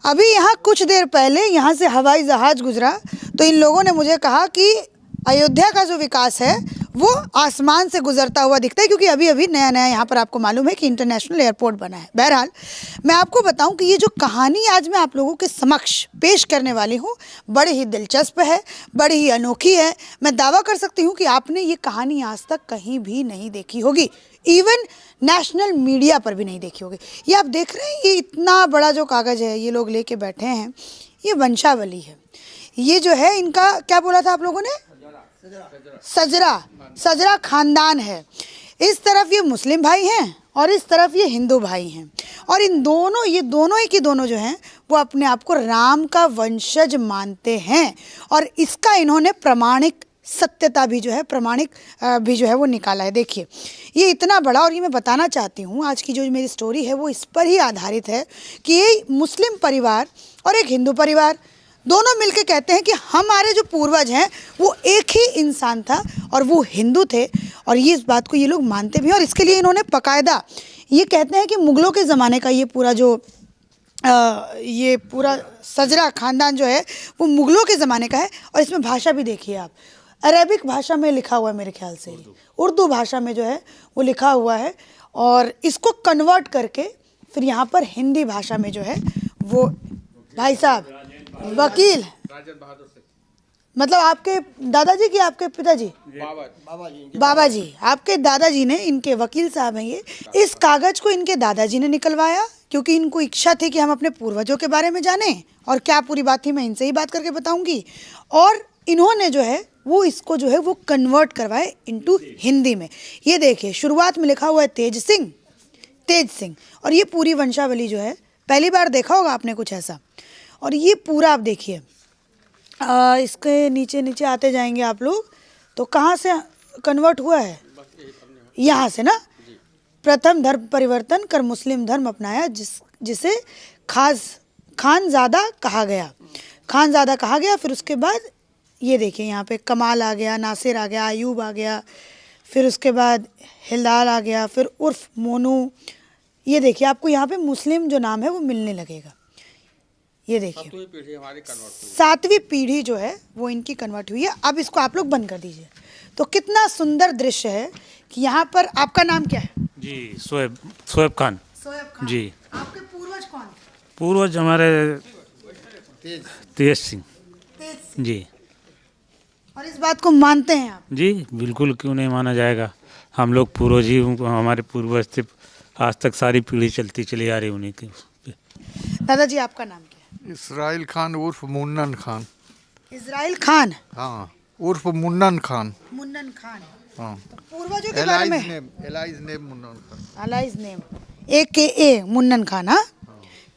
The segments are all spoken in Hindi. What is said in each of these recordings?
अभी यहाँ कुछ देर पहले यहाँ से हवाई जहाज गुजरा तो इन लोगों ने मुझे कहा कि अयोध्या का जो विकास है वो आसमान से गुजरता हुआ दिखता है, क्योंकि अभी अभी नया नया यहाँ पर आपको मालूम है कि इंटरनेशनल एयरपोर्ट बना है। बहरहाल मैं आपको बताऊं कि ये जो कहानी आज मैं आप लोगों के समक्ष पेश करने वाली हूँ बड़ी ही दिलचस्प है, बड़ी ही अनोखी है। मैं दावा कर सकती हूँ कि आपने ये कहानी आज तक कहीं भी नहीं देखी होगी, इवन नेशनल मीडिया पर भी नहीं देखी होगी। ये आप देख रहे हैं, ये इतना बड़ा जो कागज़ है ये लोग लेके बैठे हैं, ये वंशावली है। ये जो है इनका क्या बोला था आप लोगों ने, सजरा खानदान है। इस तरफ ये मुस्लिम भाई हैं और इस तरफ ये हिंदू भाई हैं, और इन दोनों ये दोनों ही के दोनों जो हैं वो अपने आप को राम का वंशज मानते हैं, और इसका इन्होंने प्रमाणिक सत्यता भी जो है प्रमाणिक भी जो है वो निकाला है। देखिए ये इतना बड़ा, और ये मैं बताना चाहती हूँ आज की जो मेरी स्टोरी है वो इस पर ही आधारित है कि ये मुस्लिम परिवार और एक हिंदू परिवार दोनों मिलकर कहते हैं कि हमारे जो पूर्वज हैं वो एक ही इंसान था और वो हिंदू थे, और ये इस बात को ये लोग मानते भी हैं। और इसके लिए इन्होंने बाकायदा ये कहते हैं कि मुग़लों के ज़माने का ये पूरा जो ये पूरा सजरा ख़ानदान जो है वो मुग़लों के ज़माने का है। और इसमें भाषा भी देखिए आप, अरेबिक भाषा में लिखा हुआ है मेरे ख्याल से, उर्दू भाषा में जो है वो लिखा हुआ है, और इसको कन्वर्ट करके फिर यहाँ पर हिंदी भाषा में जो है वो भाई साहब वकील, मतलब आपके दादाजी की आपके पिताजी, बाबा जी आपके दादाजी ने, इनके वकील साहब हैं ये। इस कागज़ को इनके दादाजी ने निकलवाया क्योंकि इनको इच्छा थी कि हम अपने पूर्वजों के बारे में जानें, और क्या पूरी बात थी मैं इनसे ही बात करके बताऊंगी। और इन्होंने जो है वो इसको जो है वो कन्वर्ट करवाए इनटू हिंदी में। ये देखिए शुरुआत में लिखा हुआ है तेज सिंह, और ये पूरी वंशावली जो है पहली बार देखा होगा आपने कुछ ऐसा। और ये पूरा आप देखिए, इसके नीचे नीचे आते जाएंगे आप लोग तो कहाँ से कन्वर्ट हुआ है, यहाँ से ना। प्रथम धर्म परिवर्तन कर मुस्लिम धर्म अपनाया जिसे खानज़ादा कहा गया। फिर उसके बाद ये देखिए यहाँ पे कमाल आ गया, नासिर आ गया, अयूब आ गया, फिर उसके बाद हिलाल आ गया, फिर उर्फ मोनू। ये देखिए आपको यहाँ पे मुस्लिम जो नाम है वो मिलने लगेगा। ये देखिए 7वीं पीढ़ी जो है वो इनकी कन्वर्ट हुई है। अब इसको आप लोग बंद कर दीजिए। तो कितना सुंदर दृश्य है कि यहाँ पर आपका नाम क्या है? जी सोएब खान जी। आपके पूर्वज कौन थे? पूर्वज हमारे तेज सिंह जी। और इस बात को मानते हैं आप? जी बिल्कुल, क्यों नहीं माना जाएगा। हम लोग पूर्वज ही, हमारे पूर्वज थे, आज तक सारी पीढ़ी चलती चली आ रही उन्हीं की। दादाजी आपका नाम क्या है? इसराइल खान उर्फ मुन्नन खान। इजराइल खान? हाँ, उर्फ मुन्नन खान। हाँ। तो पूर्वजों के बारे में एलाइज नेम मुन्नन खान। एलाइज नेम AKA मुन्नन खान। हाँ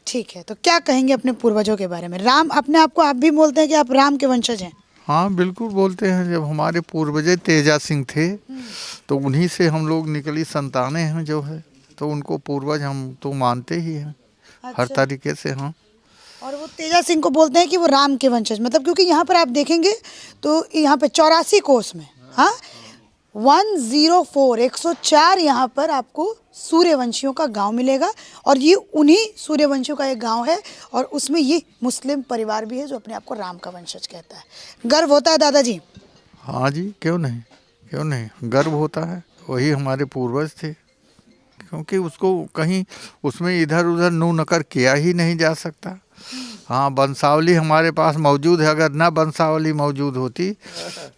ठीक है। तो क्या कहेंगे अपने पूर्वजों के बारे में? राम, अपने आप को आप भी बोलते हैं कि आप राम के वंशज हैं? हाँ बिल्कुल बोलते हैं। जब हमारे पूर्वज तेजा सिंह थे तो उन्हीं से हम लोग निकली संतानें हैं जो है, तो उनको पूर्वज हम तो मानते ही हैं। हर तरीके से। हाँ। और वो तेजा सिंह को बोलते हैं कि वो राम के वंशज, मतलब क्योंकि यहाँ पर आप देखेंगे तो यहाँ पे 84 कोस में, हाँ 104 यहाँ पर आपको सूर्यवंशियों का गांव मिलेगा, और ये उन्हीं सूर्यवंशियों का एक गांव है, और उसमें ये मुस्लिम परिवार भी है जो अपने आप को राम का वंशज कहता है। गर्व होता है दादाजी? हाँ जी, क्यों नहीं गर्व होता है। वही हमारे पूर्वज थे, क्योंकि उसको कहीं उसमें इधर उधर नू नकर किया ही नहीं जा सकता। हाँ, वंशावली हमारे पास मौजूद है। अगर ना वंशावली मौजूद होती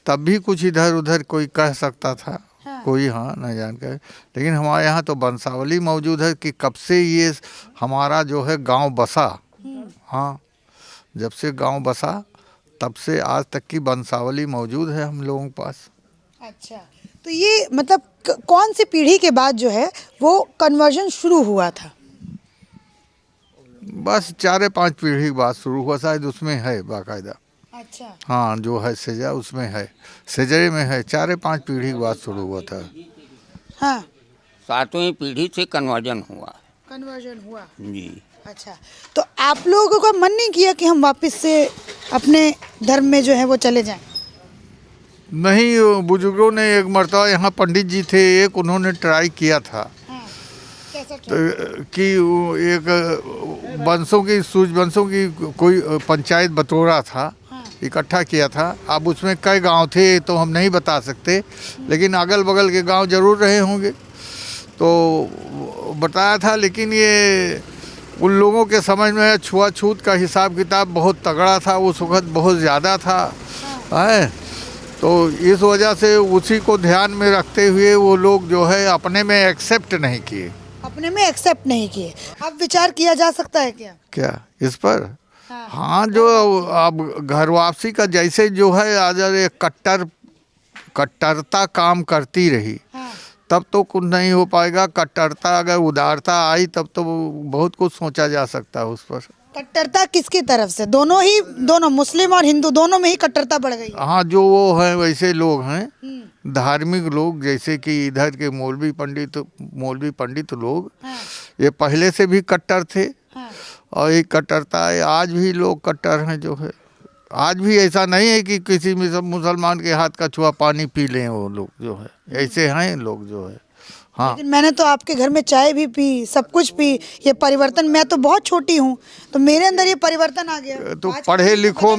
तब भी कुछ इधर उधर कोई कह सकता था। हाँ। कोई हाँ न जान कर, लेकिन हमारे यहाँ तो वंशावली मौजूद है कि कब से ये हमारा जो है गांव बसा। हाँ, जब से गांव बसा तब से आज तक की वंशावली मौजूद है हम लोगों के पास। अच्छा, तो ये मतलब कौन सी पीढ़ी के बाद जो है वो कन्वर्जन शुरू हुआ था? बस 4-5 पीढ़ी के बाद शुरू हुआ, शायद उसमें है बाकायदा। अच्छा। हाँ, जो है सेजा उसमें है, सेजरे में है। 4-5 पीढ़ी के बाद शुरू हुआ था। हाँ, 7वीं पीढ़ी से कन्वर्जन हुआ जी। अच्छा, तो आप लोगों का मन नहीं किया कि हम वापस से अपने धर्म में जो है वो चले जाएं? नहीं, बुजुर्गों ने एक मरतबा, यहाँ पंडित जी थे एक, उन्होंने ट्राई किया था। हाँ, कि वो एक वंशों की सूर्यवंशों की कोई पंचायत बटोरा था, इकट्ठा किया था। अब उसमें कई गांव थे तो हम नहीं बता सकते, लेकिन अगल बगल के गांव जरूर रहे होंगे, तो बताया था। लेकिन ये उन लोगों के समझ में छुआछूत का हिसाब किताब बहुत तगड़ा था, उस वक्त बहुत ज़्यादा था है। तो इस वजह से उसी को ध्यान में रखते हुए वो लोग जो है अपने में एक्सेप्ट नहीं किए। अपने में एक्सेप्ट नहीं किए। अब विचार किया जा सकता है क्या इस पर? हाँ, जो अब घर वापसी का जैसे जो है आज एक कट्टरता काम करती रही, तब तो कुछ नहीं हो पाएगा। कट्टरता अगर उदारता आई तब तो बहुत कुछ सोचा जा सकता है उस पर। कट्टरता किसकी तरफ से? दोनों मुस्लिम और हिंदू दोनों में ही कट्टरता बढ़ गई। हाँ, जो वो है वैसे लोग हैं धार्मिक लोग, जैसे कि इधर के मौलवी पंडित लोग, ये पहले से भी कट्टर थे और ये कट्टरता है। आज भी लोग कट्टर हैं जो है। आज भी ऐसा नहीं है कि किसी मुसलमान के हाथ का छुआ पानी पी लें वो लोग जो है, ऐसे हैं लोग जो है। हाँ, लेकिन मैंने तो आपके घर में चाय भी पी, सब कुछ पी। ये परिवर्तन, मैं तो बहुत छोटी हूँ तो मेरे अंदर ये परिवर्तन आ गया। तो पढ़े लिखों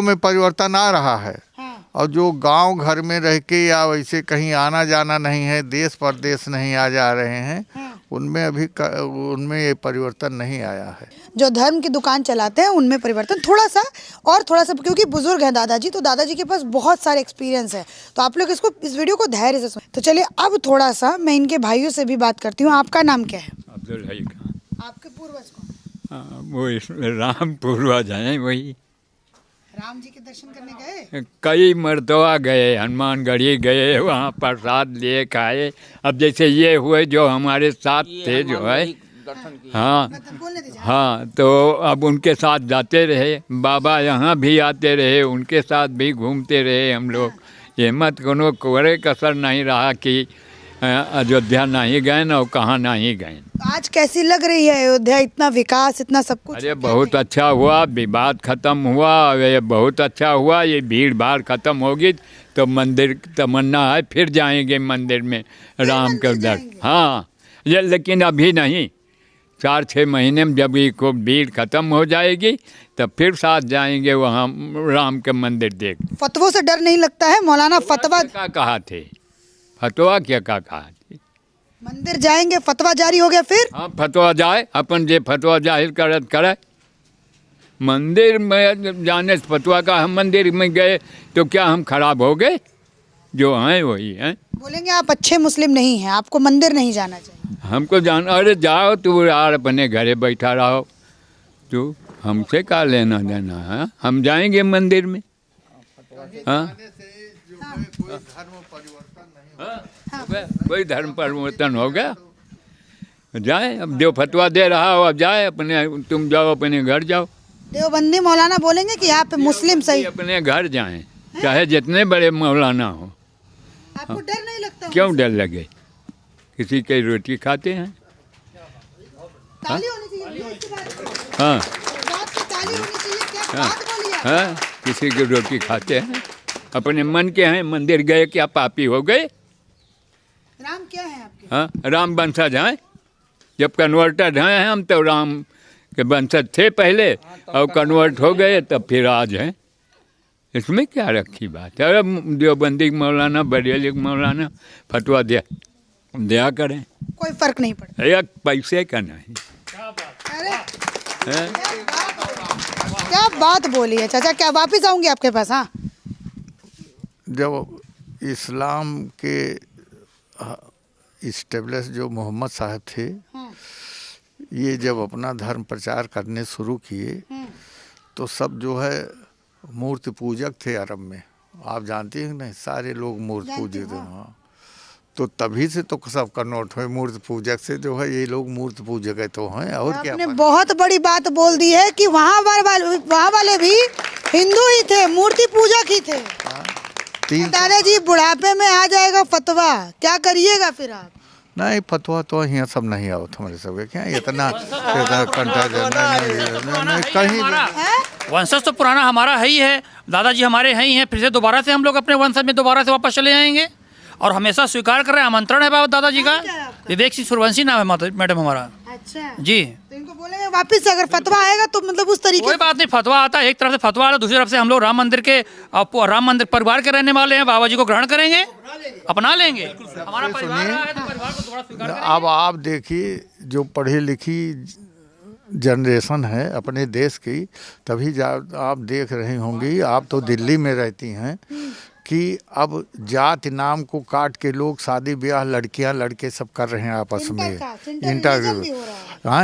में परिवर्तन आ रहा है। और जो गांव घर में रह के या वैसे कहीं आना जाना नहीं है, देश परदेश नहीं आ जा रहे हैं, उनमें ये परिवर्तन नहीं आया है। जो धर्म की दुकान चलाते हैं उनमें परिवर्तन थोड़ा सा, क्योंकि बुजुर्ग हैं दादाजी, तो दादाजी के पास बहुत सारे एक्सपीरियंस है, तो आप लोग इस वीडियो को धैर्य से सुनें। तो चलिए अब थोड़ा सा मैं इनके भाइयों से भी बात करती हूँ। आपका नाम क्या है? अब्दुल हई खान। आपके पूर्वज कौन? वो राम पूर्वज हैं, वही राम जी के दर्शन करने गए? कई मर्तबा गए, हनुमानगढ़ी गए, वहाँ प्रसाद लिए खाए। अब जैसे ये हुए जो हमारे साथ थे जो है, हाँ, तो अब उनके साथ जाते रहे। बाबा यहाँ भी आते रहे, उनके साथ भी घूमते रहे हम लोग। ये मत कोनो कोरे कसर नहीं रहा कि अयोध्या नहीं गए ना कहाँ नहीं गए। आज कैसी लग रही है अयोध्या? इतना विकास, इतना सब कुछ। अरे बहुत अच्छा हुआ, विवाद खत्म हुआ, ये बहुत अच्छा हुआ। ये भीड़ भाड़ खत्म होगी तो मंदिर तमन्ना है फिर जाएंगे मंदिर में राम के दर्शन। हाँ, ये लेकिन अभी नहीं, 4-6 महीने में जब ये को भीड़ खत्म हो जाएगी तब फिर साथ जाएंगे वहाँ राम के मंदिर देख। फतवों से डर नहीं लगता है? मौलाना फतवा क्या कहा थे? फतवा क्या कहा थे? मंदिर जाएंगे, फतवा जारी हो गया फिर? हाँ, फतवा जाए, अपन जे फतवा जाहिर करे। मंदिर में जाने से फतवा का, हम मंदिर में गए तो क्या हम खराब हो गए? जो हैं वही हैं। बोलेंगे आप अच्छे मुस्लिम नहीं हैं, आपको मंदिर नहीं जाना चाहिए। हमको जाना, अरे जाओ तू यार, अपने घरे बैठा रहो, तू हमसे क्या लेना देना है? हम जाएंगे मंदिर में। हाँ, कोई धर्म परिवर्तन हो गया? जाए, अब जो फतवा दे रहा हो अब जाए, अपने तुम जाओ, अपने घर जाओ। देवबंदी मौलाना बोलेंगे कि आप मुस्लिम सही, अपने घर जाएं, चाहे जितने बड़े मौलाना हो। आपको डर नहीं लगता? क्यों डर लगे? किसी की रोटी खाते हैं। ताली होनी चाहिए। हाँ, ताली होनी चाहिए। क्या बात बोली आप? हाँ, किसी की रोटी खाते हैं, अपने मन के हैं। मंदिर गए क्या पापी हो गए? राम क्या है आपके? हाँ, राम वंशज हैं। जब कन्वर्टेड हैं हम, तो राम के वंशज थे पहले और कन्वर्ट हो गए तब फिर आज हैं। इसमें क्या रखी बात है? देवबंदी मौलाना, बरेली मौलाना फतवा दिया करें, कोई फर्क नहीं पड़ता। एक पैसे का नहीं। अरे क्या बात बोली है चाचा। क्या वापिस आऊंगी आपके पास? हाँ, जब इस्लाम के इस्टेब्लिश जो मोहम्मद साहब थे, ये जब अपना धर्म प्रचार करने शुरू किए तो सब जो है मूर्ति पूजक थे अरब में। आप जानते हैं नहीं, सारे लोग मूर्ति पूजक थे। हाँ, तो तभी से तो सब कन्वर्ट हुए मूर्ति पूजक से जो है, ये लोग मूर्ति पूजक है तो हैं। और क्या? आपने बहुत बड़ी बात बोल दी है कि वहाँ वाले भी हिंदू ही थे, मूर्ति पूजक ही थे। दादाजी बुढ़ापे में आ जाएगा फतवा, क्या करिएगा फिर आप? नहीं, फतवा तो यहाँ सब नहीं आओ हमारे सब क्या इतना कहीं। वंशज तो पुराना हमारा है ही है, दादाजी हमारे हैं ही हैं। फिर से दोबारा से हम लोग अपने वंशज में दोबारा से वापस चले जाएंगे और हमेशा स्वीकार कर रहे हैं। आमंत्रण है बाबा दादाजी का। विवेक सिंह सूर्यवंशी नाम है मैडम हमारा। अच्छा जी, तो इनको बोलेंगे वापस से अगर फतवा आएगा तो मतलब उस तरीके कोई बात नहीं, फतवा आता है, एक तरफ से फतवा आता है, दूसरी तरफ से हम लोग राम मंदिर परिवार के रहने वाले हैं, बाबा जी को ग्रहण करेंगे, अपना लेंगे। हमारा परिवार रहा है तो परिवार को थोड़ा स्वीकार करेंगे। अब आप देखिए जो पढ़ी लिखी जनरेशन है अपने देश की, तभी आप देख रही होंगी, आप तो दिल्ली में रहती हैं, कि अब जात नाम को काट के लोग शादी ब्याह लड़कियां लड़के सब कर रहे हैं आपस में।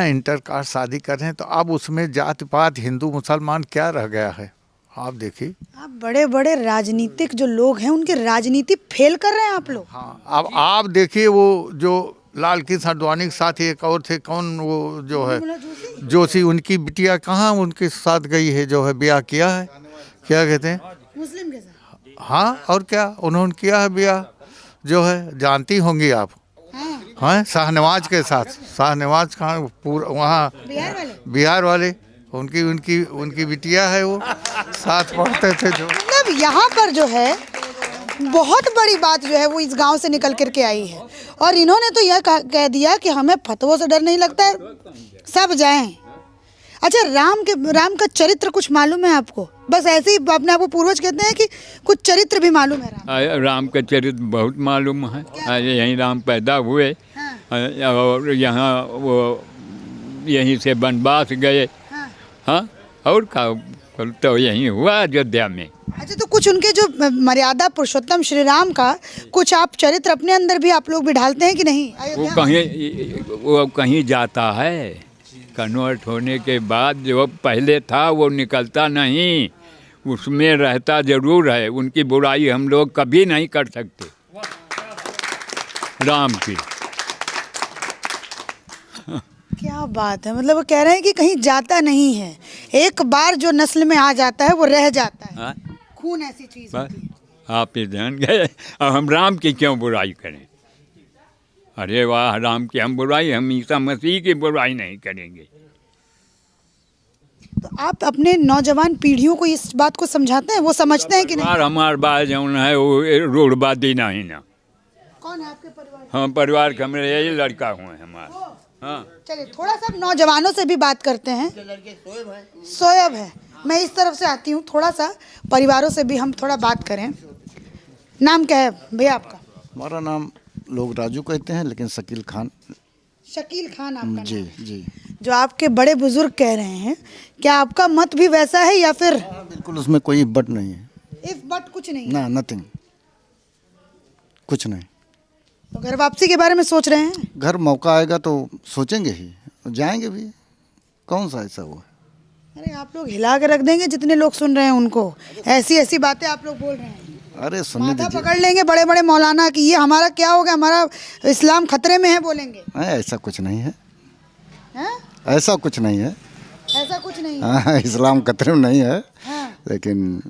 इंटर कास्ट शादी कर रहे हैं, तो अब उसमें जात पात हिंदू मुसलमान क्या रह गया है? आप देखिए, आप बड़े बड़े राजनीतिक जो लोग हैं उनकी राजनीति फेल कर रहे हैं आप लोग। हाँ, अब आप देखिए वो जो लाल कृष्ण आडवाणी के साथ एक और थे, कौन वो जो है जोशी, उनकी बिटिया कहाँ उनके साथ गई है, जो है ब्याह किया है, क्या कहते हैं, मुस्लिम के साथ। हाँ, और क्या उन्होंने किया है ब्याह, जो है जानती होंगी आप। हाँ, शाहनवाज के साथ। शाहनवाज कहाँ, पूरा वहाँ बिहार वाले, उनकी उनकी उनकी बिटिया है, वो साथ पढ़ते थे जो। मतलब यहाँ पर जो है बहुत बड़ी बात जो है वो इस गांव से निकल करके आई है, और इन्होंने तो यह कह दिया कि हमें फतवों से डर नहीं लगता है, सब जाएं। अच्छा, राम का चरित्र कुछ मालूम है आपको? बस ऐसे ही अपने आप को पूर्वज कहते हैं कि कुछ चरित्र भी मालूम है? राम का चरित्र बहुत मालूम है। यहीं राम पैदा हुए। हाँ। और यहाँ वो यहीं से वनवास गए। हाँ, और का तो यहीं हुआ अयोध्या में। अच्छा, तो कुछ उनके जो मर्यादा पुरुषोत्तम श्री राम का कुछ आप चरित्र अपने अंदर भी आप लोग भी ढालते हैं कि नहीं? वो कहीं जाता है, कन्वर्ट होने के बाद जो पहले था वो निकलता नहीं, उसमें रहता जरूर है। उनकी बुराई हम लोग कभी नहीं कर सकते राम की। क्या बात है, मतलब वो कह रहे हैं कि कहीं जाता नहीं है, एक बार जो नस्ल में आ जाता है वो रह जाता है। हाँ? खून ऐसी चीज होती है। आप ये जान गए, अब हम राम की क्यों बुराई करें? अरे वाह, राम की हम बुराई, हम ईसा मसीह की बुराई नहीं करेंगे। तो आप अपने नौजवान पीढ़ियों को इस बात को समझाते हैं, वो समझते हैं कि नहीं? हमारे बात जो है वो रोडबादी नहीं ना। कौन है आपके परिवार? हम परिवार के हमारे यही लड़का हुए हमारे। हाँ, चलिए थोड़ा सा नौजवानों से भी बात करते हैं। सोयब है, मैं इस तरफ से आती हूँ, थोड़ा सा परिवारों से भी हम थोड़ा बात करें। नाम क्या है भैया आपका? हमारा नाम लोग राजू कहते हैं, लेकिन शकील खान। शकील खान आपका जी नाम? जी। जो आपके बड़े बुजुर्ग कह रहे हैं, क्या आपका मत भी वैसा है या फिर? बिल्कुल, उसमें कोई बट नहीं है। इफ बट कुछ नहीं है? ना, नथिंग, कुछ नहीं। तो घर वापसी के बारे में सोच रहे हैं? घर मौका आएगा तो सोचेंगे ही, जाएंगे भी, कौन सा ऐसा वो है। अरे आप लोग हिला के रख देंगे जितने लोग सुन रहे हैं उनको, ऐसी ऐसी बातें आप लोग बोल रहे हैं। अरे सुनने माथा दीजिए। पकड़ लेंगे बड़े बड़े मौलाना कि ये हमारा क्या हो गया, हमारा इस्लाम खतरे में है बोलेंगे। ऐसा कुछ नहीं है। हैं? ऐसा कुछ नहीं है। ऐसा कुछ नहीं है। हाँ, इस्लाम खतरे में नहीं है। हाँ। लेकिन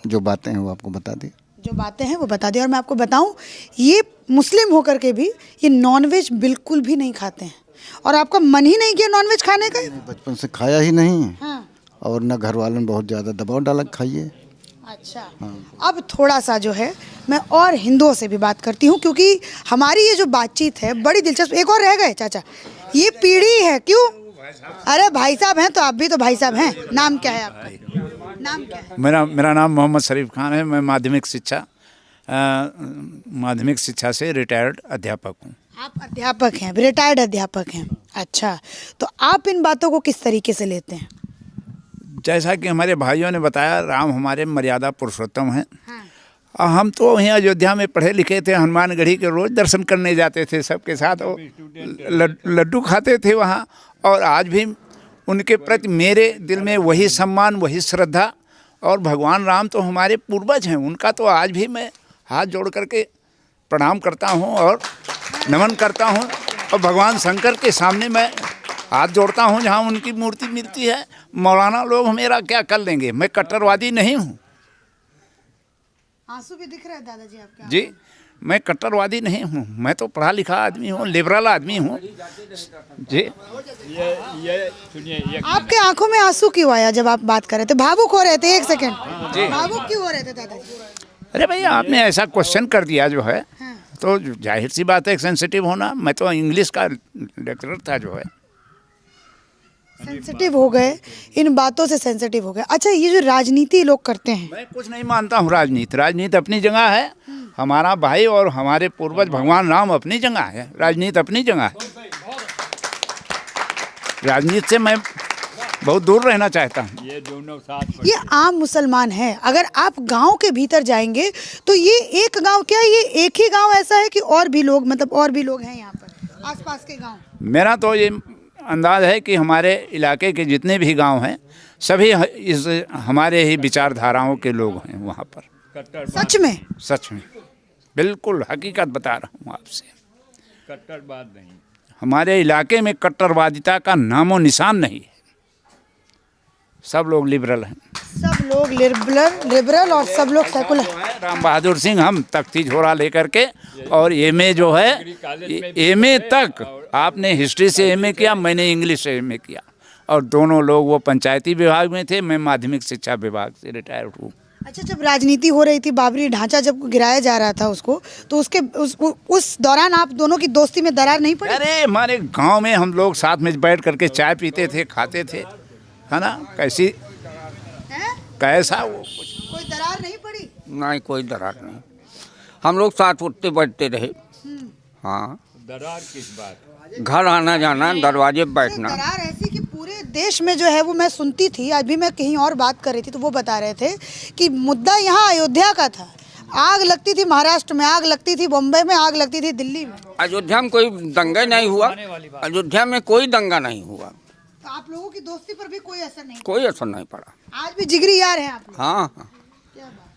जो बातें हैं वो आपको बता दी। जो बातें हैं वो बता दिया। और मैं आपको बताऊं, ये मुस्लिम होकर के भी ये नॉनवेज बिल्कुल भी नहीं खाते हैं, और आपका मन ही नहीं किया नॉनवेज खाने का? बचपन से खाया ही नहीं। हाँ। और न घर वालों ने बहुत ज़्यादा दबाव डाला खाइए। अच्छा, अब थोड़ा सा जो है मैं और हिंदुओं से भी बात करती हूँ, क्योंकि हमारी ये जो बातचीत है बड़ी दिलचस्प। एक और रह गए चाचा, ये पीढ़ी है क्यों? अरे भाई साहब हैं तो आप भी तो भाई साहब हैं। नाम क्या है आपका? नाम क्या है? मेरा नाम मोहम्मद शरीफ खान है। मैं माध्यमिक शिक्षा से रिटायर्ड अध्यापक हूँ। आप अध्यापक हैं, रिटायर्ड अध्यापक हैं। अच्छा, तो आप इन बातों को किस तरीके से लेते हैं? जैसा कि हमारे भाइयों ने बताया, राम हमारे मर्यादा पुरुषोत्तम हैं। हाँ। हम तो वहीं अयोध्या में पढ़े लिखे थे, हनुमानगढ़ी के रोज़ दर्शन करने जाते थे सबके साथ, लड्डू खाते थे वहाँ। और आज भी उनके प्रति मेरे दिल में वही सम्मान, वही श्रद्धा। और भगवान राम तो हमारे पूर्वज हैं, उनका तो आज भी मैं हाथ जोड़ करके प्रणाम करता हूँ और नमन करता हूँ। और भगवान शंकर के सामने मैं हाथ जोड़ता हूँ जहाँ उनकी मूर्ति मिलती है। मौलाना लोग मेरा क्या कर लेंगे, मैं कट्टरवादी नहीं हूँ। आंसू भी दिख रहे हैं दादाजी आपके? जी, मैं कट्टरवादी नहीं हूँ, मैं तो पढ़ा लिखा आदमी हूँ, लिबरल आदमी हूँ जी। ये सुनिए, आपके आंखों में आंसू क्यों आया जब आप बात कर रहे थे? भावुक हो रहे थे? एक सेकंड, जी। भावुक क्यों हो रहे थे दादाजी? अरे भैया, आपने ऐसा क्वेश्चन कर दिया जो है, तो जाहिर सी बात है सेंसिटिव होना। मैं तो इंग्लिश का लेक्चरर था जो है। सेंसिटिव हो गए, इन बातों से सेंसिटिव हो गए। अच्छा, ये जो राजनीति लोग करते हैं, मैं कुछ नहीं मानता हूँ राजनीति अपनी जगह है। हमारा भाई और हमारे पूर्वज भगवान राम अपनी जगह है, राजनीति अपनी जगह है। राजनीति से मैं बहुत दूर रहना चाहता हूँ। ये दोनों साथ ये आम मुसलमान हैं। अगर आप गांव के भीतर जाएंगे तो ये एक गांव क्या, ये एक ही गांव ऐसा है कि और भी लोग, मतलब और भी लोग हैं यहाँ पर आसपास के गांव? मेरा तो ये अंदाज है कि हमारे इलाके के जितने भी गांव हैं सभी इस हमारे ही विचारधाराओं के लोग हैं वहाँ पर। सच में? सच में, बिल्कुल हकीकत बता रहा हूँ आपसे। कट्टरवाद नहीं, हमारे इलाके में कट्टरवादिता का नामो निशान नहीं है। सब लोग लिबरल हैं। सब लोग लिबरल और सब लोग सेकुलर। राम बहादुर सिंह हम तख्ती झोला लेकर के, और एमए जो है, एमए तक आपने हिस्ट्री से एमए किया, मैंने इंग्लिश से एमए किया, और दोनों लोग वो पंचायती विभाग में थे, मैं माध्यमिक शिक्षा विभाग से रिटायर्ड हूँ। अच्छा, जब राजनीति हो रही थी, बाबरी ढांचा जब गिराया जा रहा था उसको, तो उसके उस दौरान आप दोनों की दोस्ती में दरार नहीं पड़ी? अरे हमारे गांव में हम लोग साथ में बैठ करके चाय पीते थे, खाते थे, है ना। कैसा वो कोई दरार नहीं पड़ी? नहीं, कोई दरार नहीं। हम लोग साथ उठते बैठते रहे। हाँ, दरार किस बात? घर आना जाना, दरवाजे पे बैठना। दरार ऐसी कि पूरे देश में जो है वो मैं सुनती थी, आज भी मैं कहीं और बात कर रही थी तो वो बता रहे थे कि मुद्दा यहाँ अयोध्या का था। आग लगती थी महाराष्ट्र में, आग लगती थी बॉम्बे में, आग लगती थी दिल्ली में। अयोध्या में कोई दंगा नहीं हुआ। अयोध्या में कोई दंगा नहीं हुआ। तो आप लोगों की दोस्ती पर भी कोई असर नहीं? कोई असर नहीं पड़ा। आज भी जिगरी यार हैं आप लोग? हाँ हाँ। क्या बात।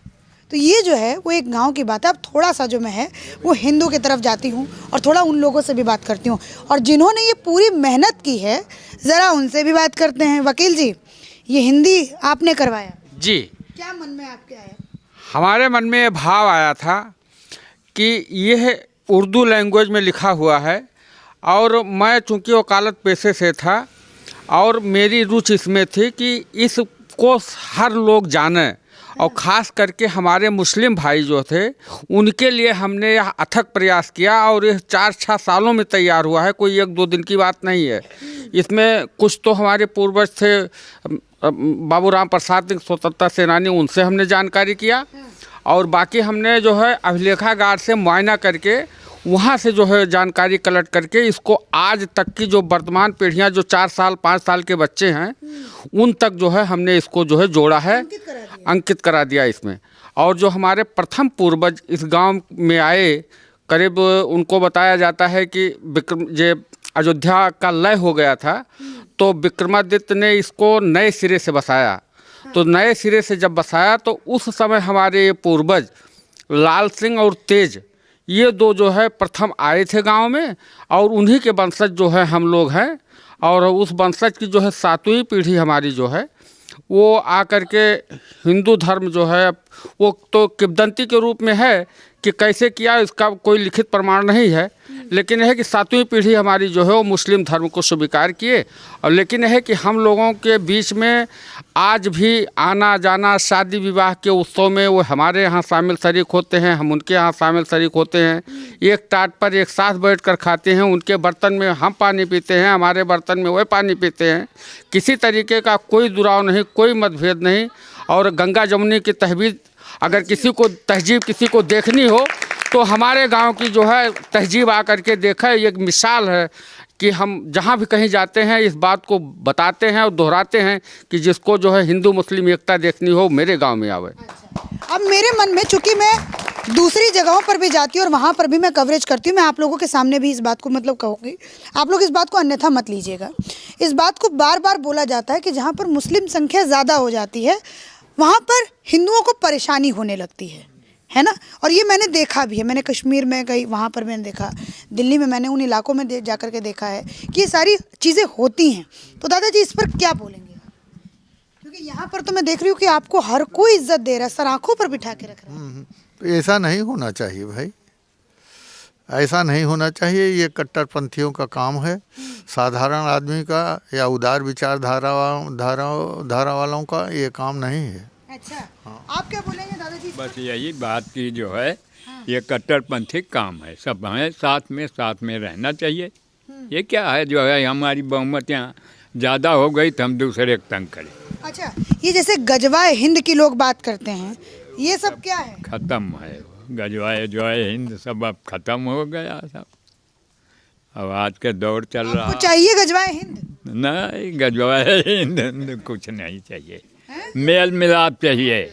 तो ये जो है वो एक गांव की बात है। अब थोड़ा सा जो मैं है वो हिंदू की तरफ जाती हूँ और थोड़ा उन लोगों से भी बात करती हूँ, और जिन्होंने ये पूरी मेहनत की है ज़रा उनसे भी बात करते हैं। वकील जी, ये हिंदी आपने करवाया जी, क्या मन में आपके आया? हमारे मन में ये भाव आया था कि यह उर्दू लैंग्वेज में लिखा हुआ है, और मैं चूँकि वकालत पेशे से था और मेरी रुचि इसमें थी कि इसको हर लोग जाने, और ख़ास करके हमारे मुस्लिम भाई जो थे उनके लिए हमने यह अथक प्रयास किया, और यह 4-6 सालों में तैयार हुआ है, कोई 1-2 दिन की बात नहीं है। इसमें कुछ तो हमारे पूर्वज थे, बाबू राम प्रसाद सिंह स्वतंत्रता सेनानी, उनसे हमने जानकारी किया, और बाकी हमने जो है अभिलेखागार से मुआयना करके वहाँ से जो है जानकारी कलेक्ट करके इसको आज तक की जो वर्तमान पीढ़ियाँ जो 4 साल 5 साल के बच्चे हैं उन तक जो है हमने इसको जो है जोड़ा है, अंकित करा दिया इसमें। और जो हमारे प्रथम पूर्वज इस गांव में आए, करीब उनको बताया जाता है कि अयोध्या का लय हो गया था, तो विक्रमादित्य ने इसको नए सिरे से बसाया। तो नए सिरे से जब बसाया तो उस समय हमारे पूर्वज लाल सिंह और तेज, ये दो जो है प्रथम आए थे गांव में, और उन्हीं के वंशज जो है हम लोग हैं। और उस वंशज की जो है 7वीं पीढ़ी हमारी जो है वो आकर के हिंदू धर्म जो है वो तो किंवदंती के रूप में है कि कैसे किया, इसका कोई लिखित प्रमाण नहीं है, लेकिन यह है कि 7वीं पीढ़ी हमारी जो है वो मुस्लिम धर्म को स्वीकार किए। और लेकिन यह है कि हम लोगों के बीच में आज भी आना जाना, शादी विवाह के उत्सव में वो हमारे यहाँ शामिल शरीक होते हैं, हम उनके यहाँ शामिल शरीक होते हैं, एक टाट पर एक साथ बैठकर खाते हैं, उनके बर्तन में हम पानी पीते हैं, हमारे बर्तन में वह पानी पीते हैं। किसी तरीके का कोई दुराव नहीं, कोई मतभेद नहीं। और गंगा जमुनी की तहजीब अगर किसी को देखनी हो तो हमारे गांव की जो है तहजीब आकर के देखा, ये एक मिसाल है कि हम जहां भी कहीं जाते हैं इस बात को बताते हैं और दोहराते हैं कि जिसको जो है हिंदू मुस्लिम एकता देखनी हो मेरे गांव में आवे। अब मेरे मन में, चूंकि मैं दूसरी जगहों पर भी जाती हूँ और वहाँ पर भी मैं कवरेज करती हूँ, मैं आप लोगों के सामने भी इस बात को मतलब कहूँगी, आप लोग इस बात को अन्यथा मत लीजिएगा। इस बात को बार बार बोला जाता है कि जहाँ पर मुस्लिम संख्या ज़्यादा हो जाती है वहाँ पर हिंदुओं को परेशानी होने लगती है ना। और ये मैंने देखा भी है, मैंने कश्मीर में गई, वहाँ पर मैंने देखा, दिल्ली में मैंने उन इलाकों में जाकर के देखा है कि ये सारी चीज़ें होती हैं। तो दादाजी इस पर क्या बोलेंगे? क्योंकि यहाँ पर तो मैं देख रही हूँ कि आपको हर कोई इज्जत दे रहा है, सर आँखों पर बिठा के रख रहा है। तो ऐसा नहीं होना चाहिए भाई, ऐसा नहीं होना चाहिए। ये कट्टरपंथियों का काम है, साधारण आदमी का या उदार विचारधारा वालों का ये काम नहीं है। अच्छा, आप क्या बोलेंगे दादाजी? बस यही बात की जो है ये कट्टरपंथी काम है। सब हमें साथ में रहना चाहिए। ये क्या है जो है हमारी बहुमत यहाँ ज़्यादा हो गई तो हम दूसरे को तंग करें। अच्छा, ये जैसे गजवाए हिंद की लोग बात करते हैं, ये सब क्या है? ख़त्म है गजवाए जो है हिंद सब अब ख़त्म हो गया सब। अब आज के दौर चल रहा। आपको चाहिए गजवाए हिंद? नहीं, गजवाए हिंद कुछ नहीं चाहिए, मेल मिलाप चाहिए।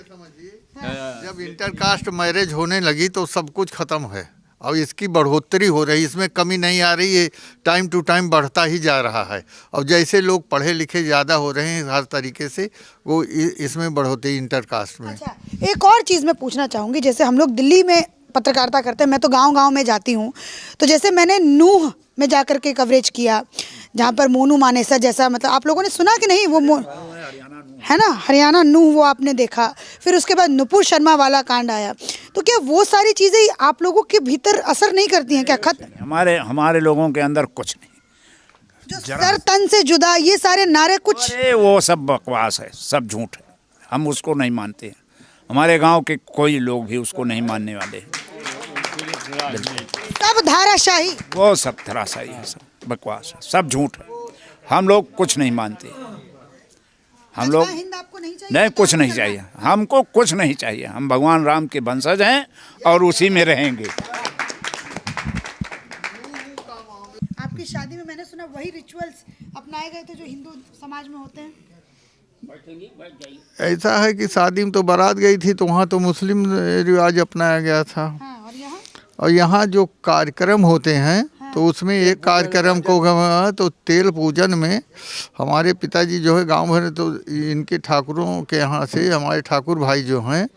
जब इंटरकास्ट मैरिज होने लगी तो सब कुछ खत्म है। और इसकी बढ़ोतरी हो रही, इसमें कमी नहीं आ रही है, टाइम टू टाइम बढ़ता ही जा रहा है। और जैसे लोग पढ़े लिखे ज़्यादा हो रहे हैं हर तरीके से, वो इसमें बढ़ोतरी इंटरकास्ट में। अच्छा, एक और चीज़ मैं पूछना चाहूँगी, जैसे हम लोग दिल्ली में पत्रकारिता करते हैं, मैं तो गांव-गांव में जाती हूँ, तो जैसे मैंने नूह में जाकर के कवरेज किया, जहाँ पर मोनू मानेसर जैसा, मतलब आप लोगों ने सुना कि नहीं, वो है ना, हरियाणा नूह, वो आपने देखा। फिर उसके बाद नुपुर शर्मा वाला कांड आया, तो क्या वो सारी चीज़ें आप लोगों के भीतर असर नहीं करती हैं क्या? हमारे लोगों के अंदर कुछ नहीं, जो सर तन से जुदा, ये सारे नारे कुछ, अरे वो सब बकवास है, सब झूठ है, हम उसको नहीं मानते हैं। हमारे गांव के कोई लोग भी उसको नहीं मानने वाले हैं। सब धाराशाही, वो सब धराशाही है, सब बकवास है, सब झूठ है। हम लोग कुछ नहीं मानते, हम लोग हिंद आपको नहीं चाहिए? नहीं, कुछ नहीं चाहिए, हमको कुछ नहीं चाहिए। हम भगवान राम के वंशज हैं और उसी में रहेंगे। आपकी शादी में मैंने सुना वही रिचुअल्स अपनाए गए थे जो हिंदू समाज में होते हैं। ऐसा है कि शादी में तो बारात गई थी तो वहाँ तो मुस्लिम रिवाज अपनाया गया था। हाँ, और यहाँ जो कार्यक्रम होते हैं, तो उसमें एक कार्यक्रम को तो तेल पूजन में हमारे पिताजी जो है गांव भर, तो इनके ठाकुरों के यहाँ से हमारे ठाकुर भाई जो हैं,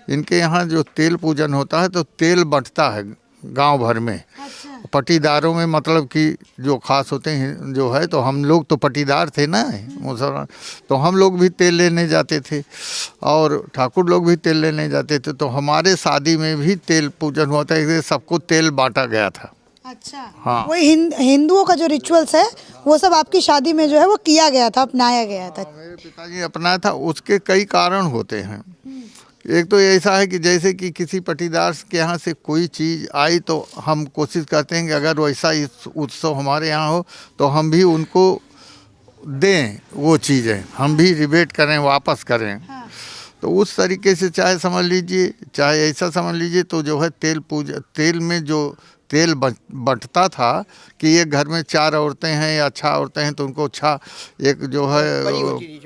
इनके यहाँ जो तेल पूजन होता है तो तेल बंटता है गांव भर में। पटीदारों में, मतलब कि जो खास होते हैं जो है, तो हम लोग तो पटीदार थे ना मुसलमान, तो हम लोग भी तेल लेने जाते थे और ठाकुर लोग भी तेल लेने जाते थे। तो हमारे शादी में भी तेल पूजन हुआ था, सबको तेल बांटा गया था। अच्छा, हाँ, वही हिंदुओं का जो रिचुअल्स है वो सब आपकी शादी में जो है वो किया गया था, अपनाया गया था। मेरे पिताजी ने अपनाया था। उसके कई कारण होते हैं। एक तो ऐसा है कि जैसे कि किसी पटीदार के यहाँ से कोई चीज़ आई तो हम कोशिश करते हैं कि अगर वैसा इस उत्सव हमारे यहाँ हो तो हम भी उनको दें वो चीज़ें, हम भी रिबेट करें, वापस करें। तो उस तरीके से चाहे समझ लीजिए, चाहे ऐसा समझ लीजिए, तो जो है तेल में जो तेल बंटता था कि ये घर में 4 औरतें हैं या 6 औरतें हैं तो उनको 6 एक जो है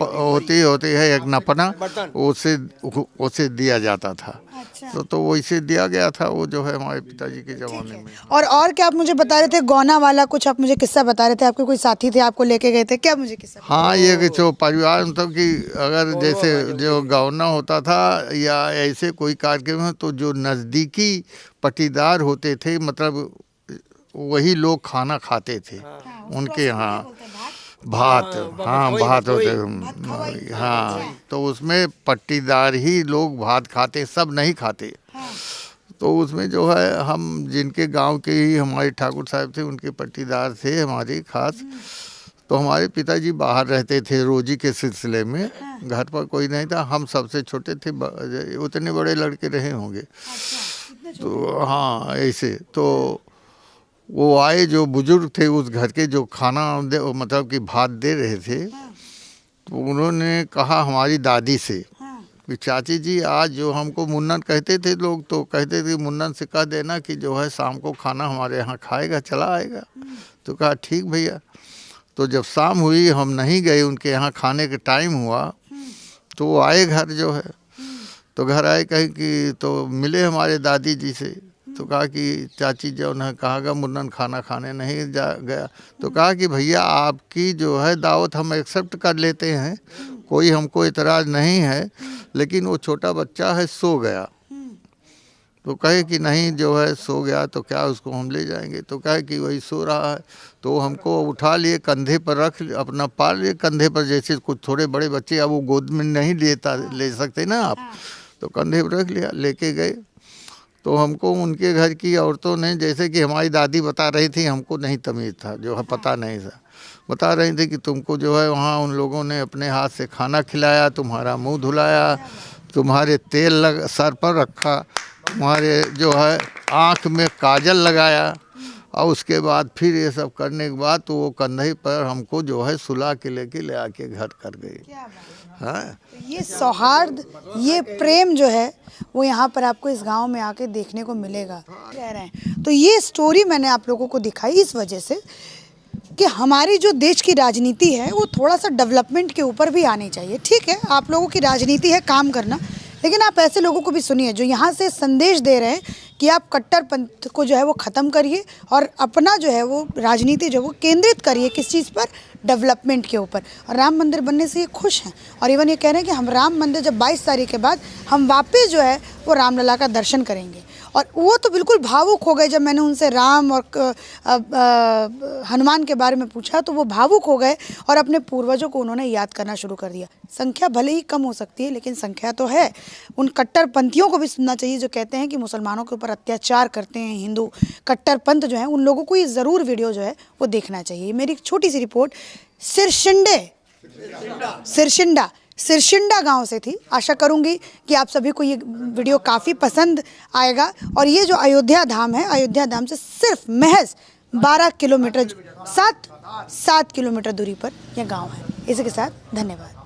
होती है एक नपना, उसे दिया जाता था। अच्छा। तो वैसे दिया गया था वो जो है हमारे पिताजी के ज़माने में। और क्या आप मुझे बता रहे थे गौना वाला, कुछ आप मुझे किस्सा बता रहे थे, आपके कोई साथी थे आपको लेके गए थे, क्या मुझे किस्सा? हाँ, ये जो परिवार मतलब कि अगर जैसे जो गौना होता था या ऐसे कोई कार्यक्रम है तो जो नज़दीकी पटीदार होते थे, मतलब वही लोग खाना खाते थे। उनके यहाँ भात, हाँ भात होते, हाँ, तो उसमें पट्टीदार ही लोग भात खाते, सब नहीं खाते। तो उसमें जो है हम जिनके गांव के ही हमारे ठाकुर साहब थे, उनके पट्टीदार थे हमारे खास। तो हमारे पिताजी बाहर रहते थे रोजी के सिलसिले में, घर पर कोई नहीं था, हम सबसे छोटे थे, उतने बड़े लड़के रहे होंगे। तो हाँ ऐसे, तो वो आए जो बुजुर्ग थे उस घर के, जो खाना मतलब कि भात दे रहे थे, तो उन्होंने कहा हमारी दादी से कि चाची जी आज जो हमको मुन्नन कहते थे लोग, तो कहते थे मुन्नन से कह देना कि जो है शाम को खाना हमारे यहाँ खाएगा, चला आएगा। तो कहा ठीक भैया। तो जब शाम हुई हम नहीं गए उनके यहाँ, खाने का टाइम हुआ तो वो आए घर जो है, तो घर आए कहे कि तो मिले हमारे दादी जी से, तो कहा कि चाची जो ने कहा मुन्नन खाना खाने नहीं गया। तो कहा कि भैया आपकी जो है दावत हम एक्सेप्ट कर लेते हैं, कोई हमको इतराज़ नहीं है, लेकिन वो छोटा बच्चा है सो गया। तो कहे कि नहीं जो है सो गया तो क्या उसको हम ले जाएंगे। तो कहे कि वही सो रहा है। तो हमको उठा लिए, कंधे पर रख अपना पाल लिए कंधे पर, जैसे कुछ थोड़े बड़े बच्चे अब वो गोद में नहीं ले सकते ना आप, तो कंधे पर रख लिया, लेके गए। तो हमको उनके घर की औरतों ने, जैसे कि हमारी दादी बता रही थी, हमको नहीं तमीज़ था, जो है पता नहीं था, बता रही थी कि तुमको जो है वहाँ उन लोगों ने अपने हाथ से खाना खिलाया, तुम्हारा मुंह धुलाया, तुम्हारे तेल सर पर रखा, तुम्हारे जो है आँख में काजल लगाया और उसके बाद फिर ये सब करने के बाद तो वो कंधे पर हमको जो है सुला के ले आके घर कर गई। हाँ, ये सौहार्द, ये प्रेम जो है वो यहाँ पर आपको इस गांव में आके देखने को मिलेगा। कह रहे हैं तो ये स्टोरी मैंने आप लोगों को दिखाई इस वजह से कि हमारी जो देश की राजनीति है वो थोड़ा सा डेवलपमेंट के ऊपर भी आनी चाहिए। ठीक है, आप लोगों की राजनीति है काम करना, लेकिन आप ऐसे लोगों को भी सुनिए जो यहाँ से संदेश दे रहे हैं कि आप कट्टरपंथ को जो है वो ख़त्म करिए और अपना जो है वो राजनीति जो है वो केंद्रित करिए किस चीज़ पर, डेवलपमेंट के ऊपर। और राम मंदिर बनने से ये खुश हैं और इवन ये कह रहे हैं कि हम राम मंदिर जब 22 तारीख के बाद हम वापस जो है वो रामलला का दर्शन करेंगे। और वो तो बिल्कुल भावुक हो गए जब मैंने उनसे राम और हनुमान के बारे में पूछा, तो वो भावुक हो गए और अपने पूर्वजों को उन्होंने याद करना शुरू कर दिया। संख्या भले ही कम हो सकती है लेकिन संख्या तो है। उन कट्टरपंथियों को भी सुनना चाहिए जो कहते हैं कि मुसलमानों के ऊपर अत्याचार करते हैं हिंदू कट्टरपंथ जो है, उन लोगों को ये ज़रूर वीडियो जो है वो देखना चाहिए। मेरी एक छोटी सी रिपोर्ट सिरशिंडा गांव से थी। आशा करूंगी कि आप सभी को ये वीडियो काफ़ी पसंद आएगा। और ये जो अयोध्या धाम है, अयोध्या धाम से सिर्फ महज 12 किलोमीटर 7 किलोमीटर दूरी पर यह गांव है। इसी के साथ धन्यवाद।